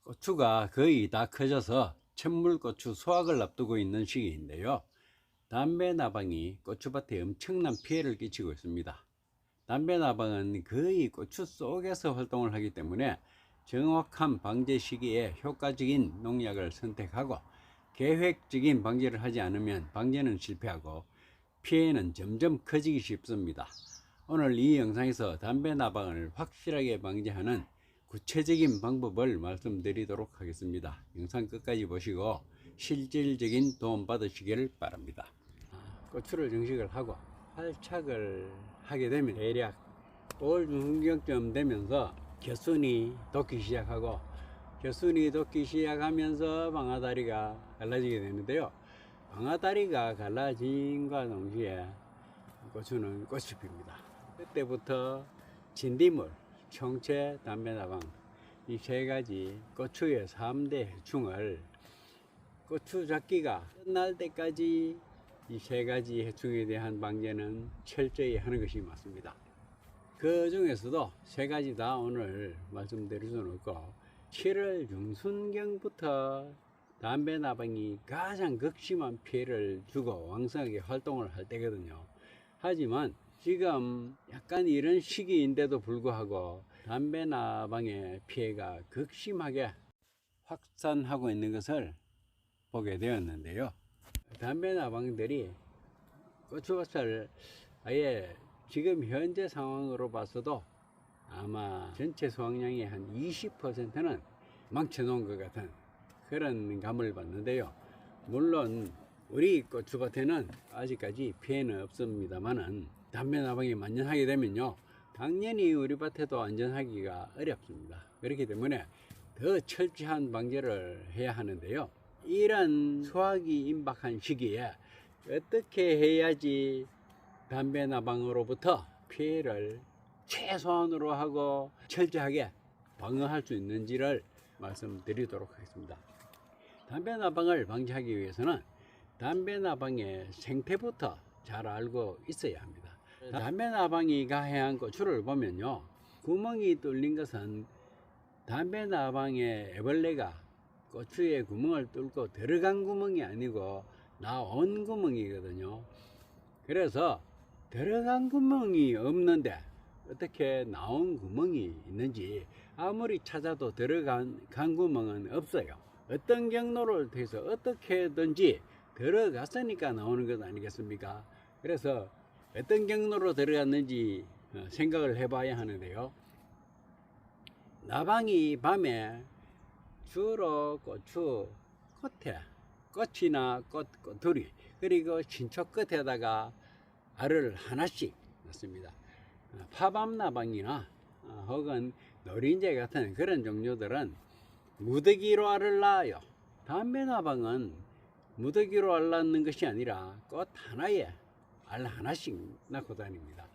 고추가 거의 다 커져서 천물고추 수확을 앞두고 있는 시기인데요. 담배나방이 고추밭에 엄청난 피해를 끼치고 있습니다. 담배나방은 거의 고추 속에서 활동을 하기 때문에 정확한 방제 시기에 효과적인 농약을 선택하고 계획적인 방제를 하지 않으면 방제는 실패하고 피해는 점점 커지기 쉽습니다. 오늘 이 영상에서 담배나방을 확실하게 방제하는 구체적인 방법을 말씀드리도록 하겠습니다. 영상 끝까지 보시고 실질적인 도움 받으시기를 바랍니다. 고추를 정식을 하고 활착을 하게 되면 대략 5월 중순경쯤 되면서 겨순이 돋기 시작하고, 겨순이 돋기 시작하면서 방아다리가 갈라지게 되는데요. 방아다리가 갈라짐과 동시에 고추는 꽃이 핍니다. 그때부터 진딧물, 청채, 담배나방 이 세 가지 고추의 3대 해충을 고추 잡기가 끝날 때까지 이 세 가지 해충에 대한 방제는 철저히 하는 것이 맞습니다. 그 중에서도 세 가지 다 오늘 말씀드릴 수는 없고 7월 중순경부터 담배나방이 가장 극심한 피해를 주고 왕성하게 활동을 할 때거든요. 하지만 지금 약간 이런 시기인데도 불구하고 담배나방의 피해가 극심하게 확산하고 있는 것을 보게 되었는데요. 담배나방들이 고추밭을 아예 지금 현재 상황으로 봐서도 아마 전체 수확량의 한 20%는 망쳐놓은 것 같은 그런 감을 받는데요. 물론 우리 고추밭에는 아직까지 피해는 없습니다만은 담배나방이 만연하게 되면요, 당연히 우리 밭에도 안전하기가 어렵습니다. 그렇기 때문에 더 철저한 방제를 해야 하는데요. 이런 수확이 임박한 시기에 어떻게 해야지 담배나방으로부터 피해를 최소한으로 하고 철저하게 방어할 수 있는지를 말씀드리도록 하겠습니다. 담배나방을 방지하기 위해서는 담배나방의 생태부터 잘 알고 있어야 합니다. 담배나방이 가해한 고추를 보면요, 구멍이 뚫린 것은 담배나방의 애벌레가 고추에 구멍을 뚫고 들어간 구멍이 아니고 나온 구멍이거든요. 그래서 들어간 구멍이 없는데 어떻게 나온 구멍이 있는지 아무리 찾아도 들어간 구멍은 없어요. 어떤 경로를 통해서 어떻게든지 들어갔으니까 나오는 것 아니겠습니까? 그래서 어떤 경로로 들어갔는지 생각을 해봐야 하는데요. 나방이 밤에 주로 고추 끝에, 꽃이나 꼬투리, 그리고 신초 끝에다가 알을 하나씩 낳습니다. 파밤나방이나 혹은 노린재 같은 그런 종류들은 무더기로 알을 낳아요. 담배나방은 무더기로 알 낳는 것이 아니라 꽃 하나에 알 하나씩 낳고 다닙니다.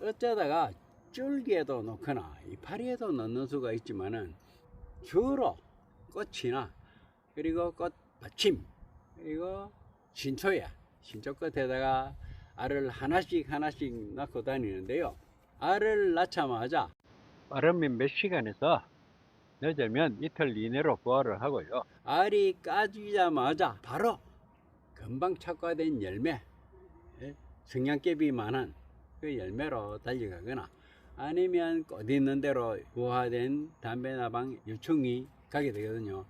어쩌다가 줄기에도 넣거나 이파리에도 넣는 수가 있지만은 주로 꽃이나 그리고 꽃받침 그리고 신초 끝에다가 알을 하나씩 낳고 다니는데요. 알을 낳자마자 빠르면 몇 시간에서 늦으면 이틀 이내로 부화를 하고요. 알이 까지자마자 바로 금방 착화된 열매, 성냥개비 만한 그 열매로 달려가거나 아니면 꽃 있는 대로 부화된 담배나방 유충이 가게 되거든요.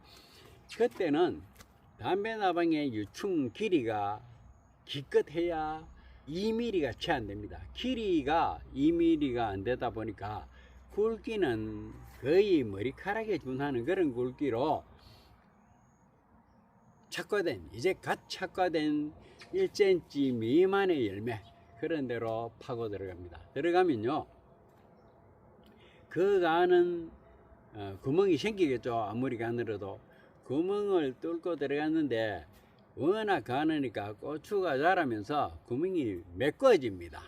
그때는 담배나방의 유충 길이가 기껏해야 2mm가 채 안 됩니다. 길이가 2mm가 안 되다 보니까 굵기는 거의 머리카락에 준하는 그런 굵기로 이제 갓 착화된 1cm 미만의 열매, 그런 데로 파고 들어갑니다. 들어가면요, 그 안은 구멍이 생기겠죠. 아무리 가늘어도 구멍을 뚫고 들어갔는데 워낙 가느니까 고추가 자라면서 구멍이 메꿔집니다.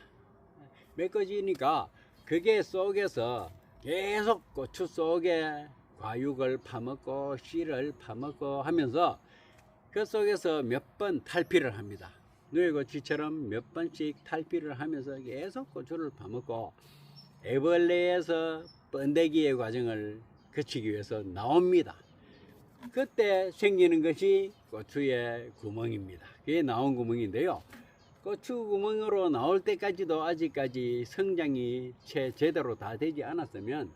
메꿔지니까 그게 속에서 계속 고추 속에 과육을 파먹고 씨를 파먹고 하면서 그 속에서 몇 번 탈피를 합니다. 누에고치처럼 몇 번씩 탈피를 하면서 계속 고추를 파먹고 애벌레에서 번데기의 과정을 거치기 위해서 나옵니다. 그때 생기는 것이 고추의 구멍입니다. 그게 나온 구멍인데요. 고추 구멍으로 나올 때까지도 아직까지 성장이 제대로 다 되지 않았으면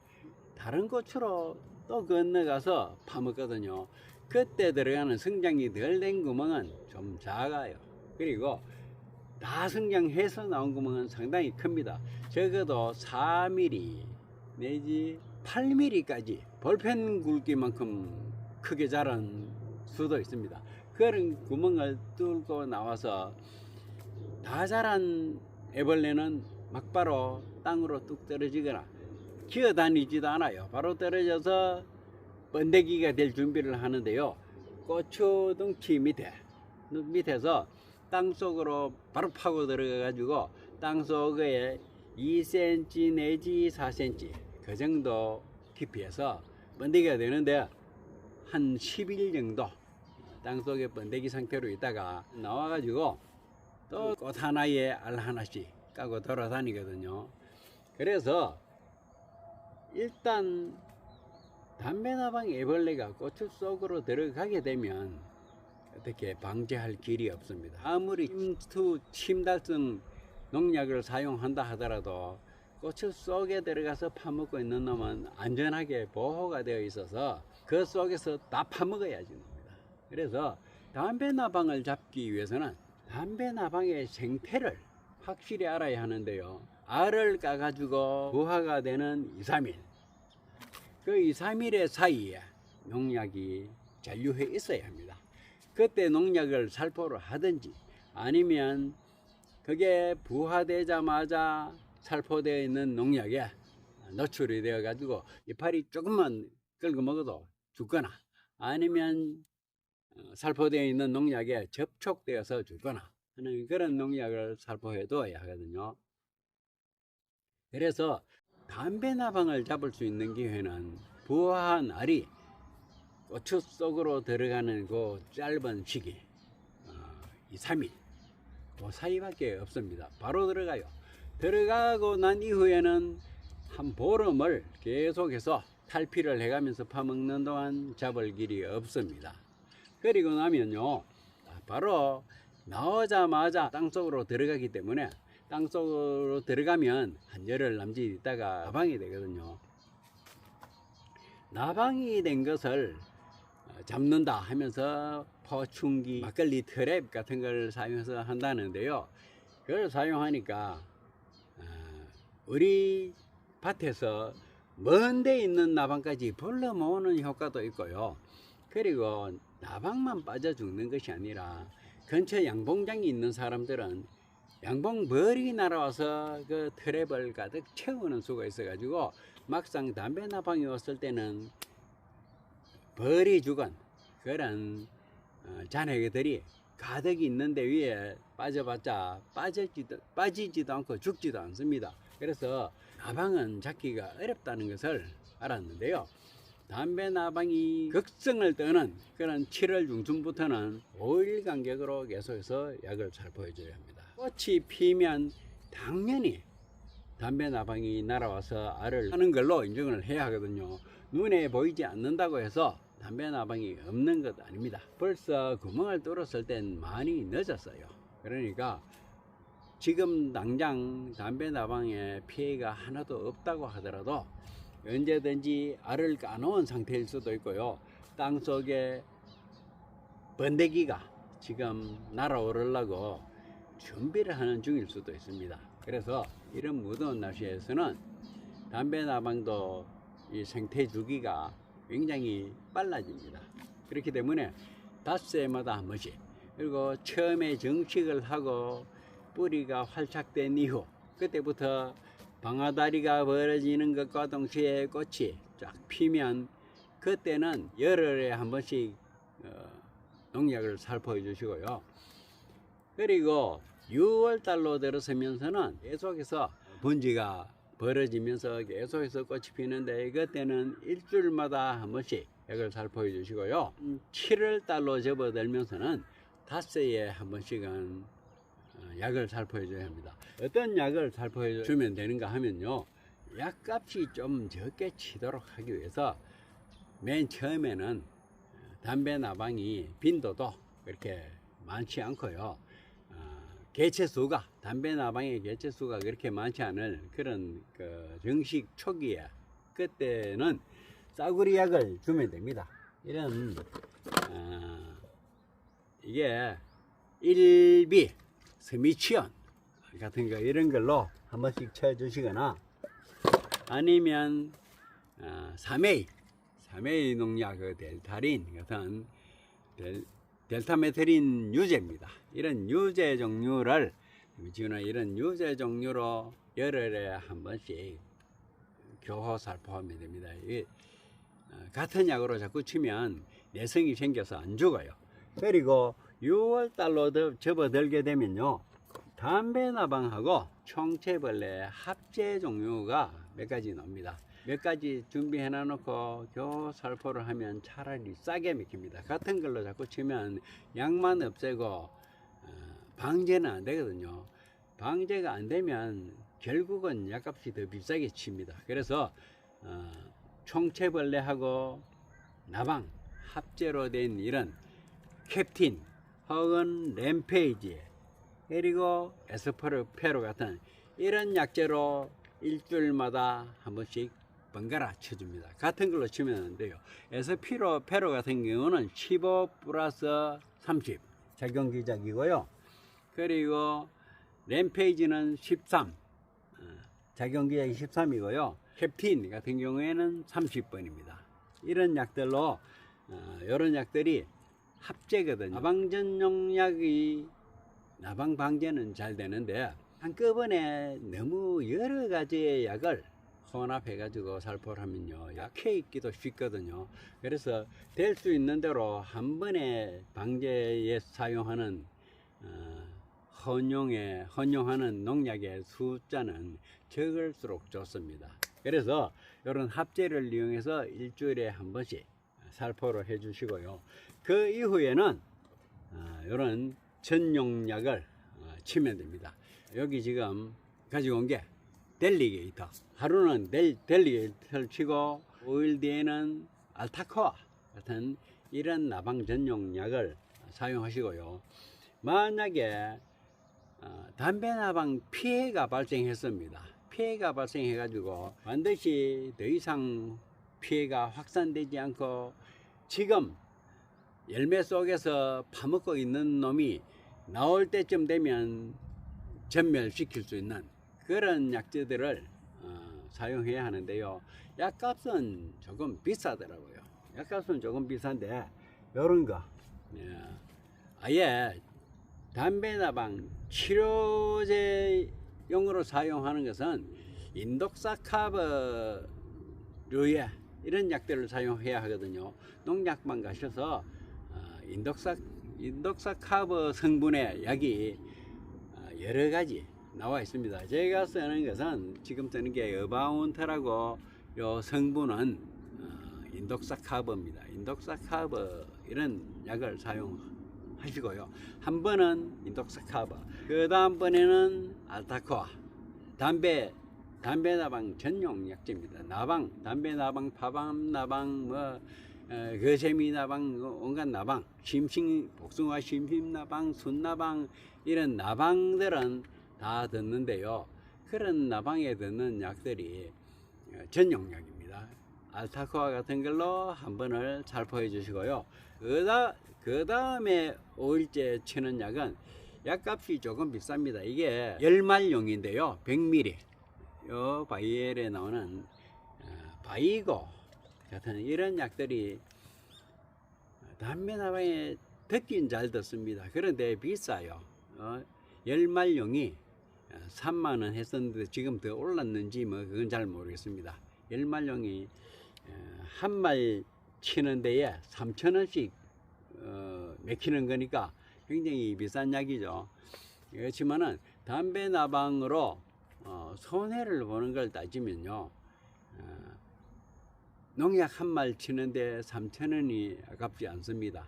다른 고추로 또 건너가서 파먹거든요. 그때 들어가는 성장이 덜 된 구멍은 좀 작아요. 그리고 다 성장해서 나온 구멍은 상당히 큽니다. 적어도 4mm 내지 8mm까지 볼펜 굵기만큼 크게 자란 수도 있습니다. 그런 구멍을 뚫고 나와서 다 자란 애벌레는 막바로 땅으로 뚝 떨어지거나 기어다니지도 않아요. 바로 떨어져서 번데기가 될 준비를 하는데요. 고추 덩치 밑에서 땅 속으로 바로 파고 들어가 가지고 땅 속에 2cm 내지 4cm 그 정도 깊이에서 번데기가 되는데 한 10일 정도 땅 속에 번데기 상태로 있다가 나와 가지고 또 꽃 하나에 알 하나씩 까고 돌아다니거든요. 그래서 일단 담배나방 애벌레가 고추 속으로 들어가게 되면 어떻게 방지할 길이 없습니다. 아무리 침달성 농약을 사용한다 하더라도 고추 속에 들어가서 파먹고 있는 놈은 안전하게 보호가 되어 있어서 그 속에서 다 파먹어야지 놈입니다. 그래서 담배나방을 잡기 위해서는 담배나방의 생태를 확실히 알아야 하는데요. 알을 까가지고 부화가 되는 2, 3일 그 2, 3일의 사이에 농약이 잔류해 있어야 합니다. 그때 농약을 살포를 하든지 아니면 그게 부화되자마자 살포되어 있는 농약에 노출이 되어 가지고 이파리 조금만 긁어 먹어도 죽거나 아니면 살포되어 있는 농약에 접촉되어서 죽거나 하는 그런 농약을 살포해 둬야 하거든요. 그래서 담배나방을 잡을 수 있는 기회는 부화한 알이 고추 속으로 들어가는 그 짧은 시기 2, 3일 그 사이밖에 없습니다. 바로 들어가요. 들어가고 난 이후에는 한 보름을 계속해서 탈피를 해가면서 파먹는 동안 잡을 길이 없습니다. 그리고 나면요 바로 나오자마자 땅속으로 들어가기 때문에 땅속으로 들어가면 한 열흘 남짓 있다가 나방이 되거든요. 나방이 된 것을 잡는다 하면서 포충기, 막걸리 트랩 같은 걸 사용해서 한다는데요. 그걸 사용하니까 우리 밭에서 먼 데 있는 나방까지 불러 모으는 효과도 있고요. 그리고 나방만 빠져 죽는 것이 아니라 근처 양봉장이 있는 사람들은 양봉 벌이 날아와서 그 트랩을 가득 채우는 수가 있어 가지고 막상 담배 나방이 왔을 때는 벌이 죽은 그런 잔해들이 가득 있는데 위에 빠져봤자 빠지지도 않고 죽지도 않습니다. 그래서 나방은 잡기가 어렵다는 것을 알았는데요. 담배 나방이 극성을 떠는 그런 7월 중순부터는 5일 간격으로 계속해서 약을 살포해줘야 합니다. 꽃이 피면 당연히 담배 나방이 날아와서 알을 하는 걸로 인정을 해야 하거든요. 눈에 보이지 않는다고 해서 담배 나방이 없는 것 아닙니다. 벌써 구멍을 뚫었을 땐 많이 늦었어요. 그러니까 지금 당장 담배 나방에 피해가 하나도 없다고 하더라도 언제든지 알을 까놓은 상태일 수도 있고요. 땅 속에 번데기가 지금 날아오르려고 준비를 하는 중일 수도 있습니다. 그래서 이런 무더운 날씨에서는 담배 나방도 이 생태 주기가 굉장히 빨라집니다. 그렇기 때문에 닷새마다 한 번씩, 그리고 처음에 정식을 하고 뿌리가 활착된 이후 그때부터 방아다리가 벌어지는 것과 동시에 꽃이 쫙 피면 그때는 열흘에 한 번씩 농약을 살포해 주시고요. 그리고 6월달로 들어서면서는 계속해서 분지가 벌어지면서 계속해서 꽃이 피는데 그때는 일주일마다 한 번씩 약을 살포해 주시고요. 7월달로 접어들면서는 닷새에 한 번씩은 약을 살포해 줘야 합니다. 어떤 약을 살포해 주면 되는가 하면요, 약값이 좀 적게 치도록 하기 위해서 맨 처음에는 담배 나방이 빈도도 그렇게 많지 않고요. 개체수가 담배 나방의 개체수가 그렇게 많지 않은 그런 그 정식 초기에 그때는 싸구리 약을 주면 됩니다. 이런 이게 일비, 스미치온 같은 거 이런 걸로 한 번씩 쳐주시거나 아니면 3A 농약 그 델타린 같은 델타메트린 유제입니다. 이런 유제 종류를 이런 유제 종류로 열흘에 한 번씩 교호 살포하면 됩니다. 같은 약으로 자꾸 치면 내성이 생겨서 안 죽어요. 그리고 6월 달로 접어들게 되면요, 담배 나방하고 총체벌레 합재 종류가 몇 가지 나옵니다. 몇 가지 준비해 놔놓고 교호 살포를 하면 차라리 싸게 먹힙니다. 같은 걸로 자꾸 치면 약만 없애고 방제는 안 되거든요. 방제가 안 되면 결국은 약값이 더 비싸게 칩니다. 그래서 총체벌레하고 나방 합제로 된 이런 캡틴 혹은 램페이지 그리고 에스퍼르페로 같은 이런 약재로 일주일마다 한 번씩 번갈아 쳐줍니다. 같은 걸로 치면 안 돼요. 에스피로페로 같은 경우는 15 플러스 30 작용기작이고요. 그리고 램페이지는 13 작용기작이 13이고요. 캡틴 같은 경우에는 30번입니다. 이런 약들로 이런 약들이 합제거든요. 나방전용약이 나방 방제는 잘 되는데 한꺼번에 너무 여러 가지의 약을 혼합해 가지고 살포를 하면요 약해 있기도 쉽거든요. 그래서 될 수 있는 대로 한 번에 방제에 사용하는 혼용하는 농약의 숫자는 적을수록 좋습니다. 그래서 이런 합제를 이용해서 일주일에 한 번씩 살포를 해 주시고요. 그 이후에는 이런 전용약을 치면 됩니다. 여기 지금 가지고 온 게 델리게이터. 하루는 델리게이터를 치고 5일 뒤에는 알타코아 같은 이런 나방 전용약을 사용하시고요. 만약에 담배 나방 피해가 발생했습니다. 피해가 발생해 가지고 반드시 더 이상 피해가 확산되지 않고 지금 열매 속에서 파먹고 있는 놈이 나올 때쯤 되면 전멸시킬 수 있는 그런 약재들을 사용해야 하는데요. 약값은 조금 비싸더라고요. 약값은 조금 비싼데 요런 거 아예 담배 나방 치료제용으로 사용하는 것은 인독사카브류의 이런 약들을 사용해야 하거든요. 농약만 가셔서 인독사카브 성분의 약이 여러 가지 나와 있습니다. 제가 쓰는 것은 지금 쓰는 게 어바운트라고 요 성분은 인독사카브입니다. 인독사카브 이런 약을 사용하시고요. 한 번은 인독사카브, 그 다음번에는 알타코아, 담배 나방 전용 약재입니다. 나방, 담배 나방, 파밤 나방, 거세미 나방, 온갖 나방, 복숭아 심심 나방, 순 나방 이런 나방들은 다 듣는데요. 그런 나방에 듣는 약들이 전용 약입니다. 알타코아 같은 걸로 한 번을 살포해 주시고요. 그 다음에 5일째 치는 약은 약값이 조금 비쌉니다. 이게 열말용인데요. 100ml. 요 바이엘에 나오는 바이고 같은 이런 약들이 담배 나방에 듣긴 잘 듣습니다. 그런데 비싸요. 열말용이 3만원 했었는데 지금 더 올랐는지 그건 잘 모르겠습니다. 열말용이 한 말 치는 데에 3,000원씩 맥히는 거니까 굉장히 비싼 약이죠. 그렇지만은 담배 나방으로 손해를 보는 걸 따지면요, 농약 한 말 치는데 3,000원이 아깝지 않습니다.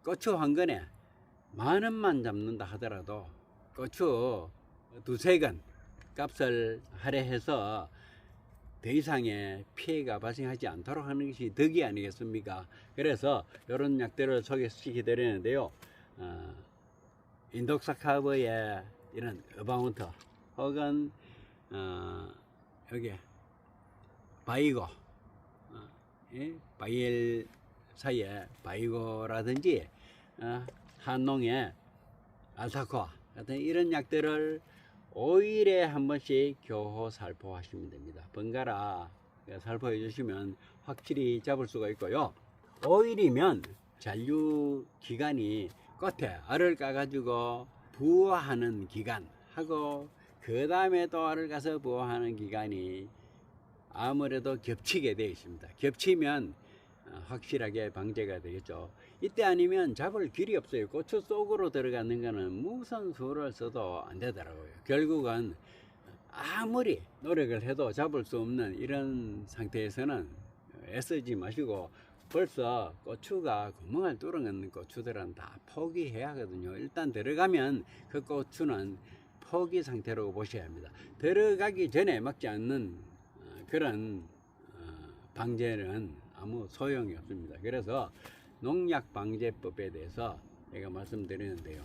고추 한 건에 10,000원만 잡는다 하더라도 고추 2-3건 값을 할애해서 더 더 이상의 피해가 발생하지 않도록 하는 것이 덕이 아니겠습니까? 그래서 이런 약들을 소개시켜 드리는데요. 인독사카브의 이런 어바운트 혹은 여기 바이고 바이엘 사이에 바이고라든지 한농의 알타코아 같은 이런 약들을 5일에 한 번씩 교호 살포하시면 됩니다. 번갈아 살포해 주시면 확실히 잡을 수가 있고요. 5일이면 잔류 기간이 끝에 알을 까가지고 부화하는 기간 하고 그 다음에 또 알을 까서 부화하는 기간이 아무래도 겹치게 되어 있습니다. 겹치면 확실하게 방제가 되겠죠. 이때 아니면 잡을 길이 없어요. 고추 속으로 들어가는 거는 무슨 수를 써도 안 되더라고요. 결국은 아무리 노력을 해도 잡을 수 없는 이런 상태에서는 애쓰지 마시고, 벌써 고추가 구멍을 뚫어놓는 고추들은 다 포기해야 하거든요. 일단 들어가면 그 고추는 포기 상태로 보셔야 합니다. 들어가기 전에 막지 않는 그런 방제는 아무 소용이 없습니다. 그래서 농약 방제법에 대해서 제가 말씀드리는데요.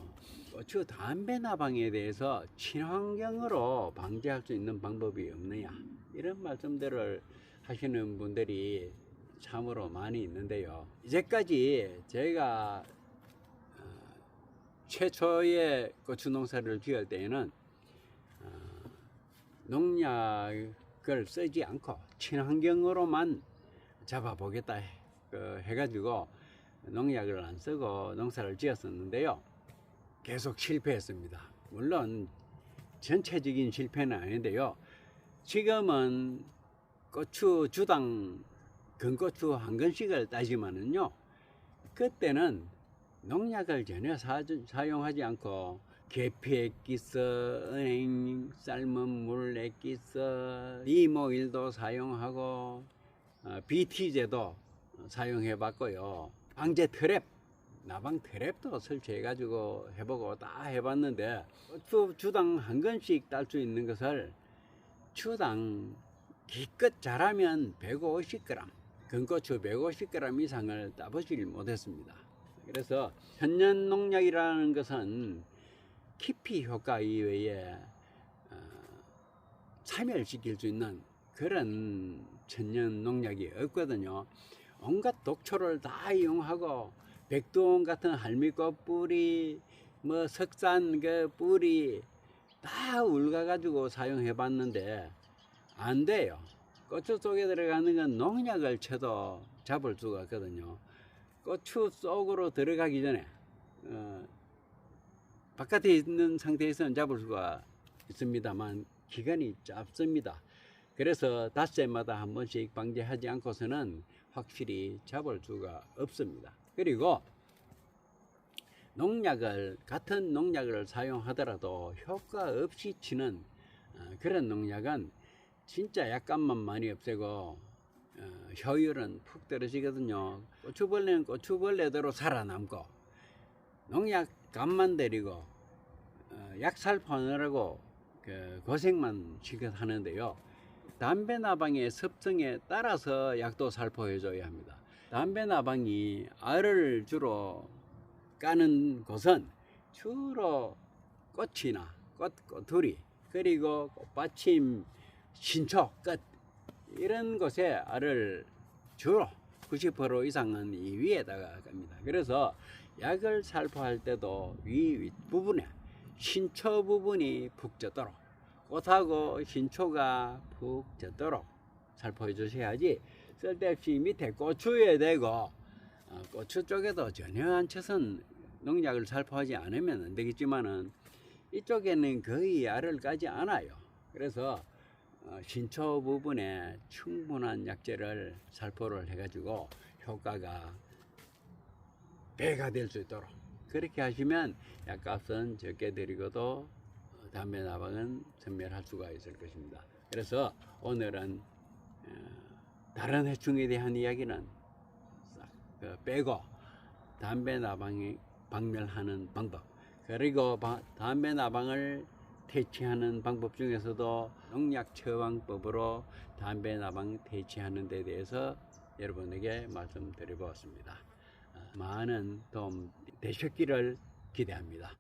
고추 담배 나방에 대해서 친환경으로 방제할 수 있는 방법이 없느냐, 이런 말씀들을 하시는 분들이 참으로 많이 있는데요. 이제까지 제가 최초의 고추 농사를 지을 때에는 농약을 쓰지 않고 친환경으로만 잡아보겠다 해가지고 농약을 안 쓰고 농사를 지었었는데요. 계속 실패했습니다. 물론 전체적인 실패는 아닌데요. 지금은 고추 주당 건고추 한 근씩을 따지면은요, 그때는 농약을 전혀 사용하지 않고 계피액기스, 은행 삶은 물 액기스, 니모일도 사용하고 BT제도 사용해 봤고요. 방제 트랩, 나방 트랩도 설치해 가지고 해보고 다 해봤는데, 고추 주당 한 근씩 딸 수 있는 것을 주당 기껏 잘하면 150g, 건고추 150g 이상을 따보질 못했습니다. 그래서 천연 농약이라는 것은 깊이 효과 이외에 사멸시킬 수 있는 그런 천연 농약이 없거든요. 온갖 독초를 다 이용하고 백두온 같은 할미꽃 뿌리, 뭐 석산 그 뿌리 다 울가 가지고 사용해 봤는데 안 돼요. 고추 속에 들어가는 건 농약을 쳐도 잡을 수가 없거든요. 고추 속으로 들어가기 전에 바깥에 있는 상태에서는 잡을 수가 있습니다만 기간이 짧습니다. 그래서 닷새마다 한 번씩 방제하지 않고서는 확실히 잡을 수가 없습니다. 그리고 농약을, 같은 농약을 사용하더라도 효과 없이 치는 그런 농약은 진짜 약간만 많이 없애고 효율은 푹 떨어지거든요. 고추벌레는 고추벌레대로 살아남고, 농약 값만 들이고 약살포하느라고 고생만 시켜 하는데요. 담배 나방의 습성에 따라서 약도 살포해 줘야 합니다. 담배 나방이 알을 주로 까는 곳은 주로 꽃이나 꽃두리, 그리고 꽃받침, 신초 끝, 이런 곳에 알을 주로 90% 이상은 이 위에다가 갑니다. 그래서 약을 살포할 때도 윗부분에 신초 부분이 푹 젖도록, 꽃하고 신초가 푹 젖도록 살포해 주셔야지, 쓸데없이 밑에 고추에 대고 고추 쪽에도 전혀 안 쳐선 농약을 살포하지 않으면 안 되겠지만은 이쪽에는 거의 알을 까지 않아요. 그래서 신초 부분에 충분한 약재를 살포를 해가지고 효과가 배가 될 수 있도록 그렇게 하시면 약값은 적게 들이고도 담배 나방은 선멸할 수가 있을 것입니다. 그래서 오늘은 다른 해충에 대한 이야기는 싹 빼고 담배 나방에 박멸하는 방법, 그리고 담배 나방을 퇴치하는 방법 중에서도 농약 처방법으로 담배 나방 퇴치하는 데 대해서 여러분에게 말씀드려 보았습니다. 많은 도움 되셨기를 기대합니다.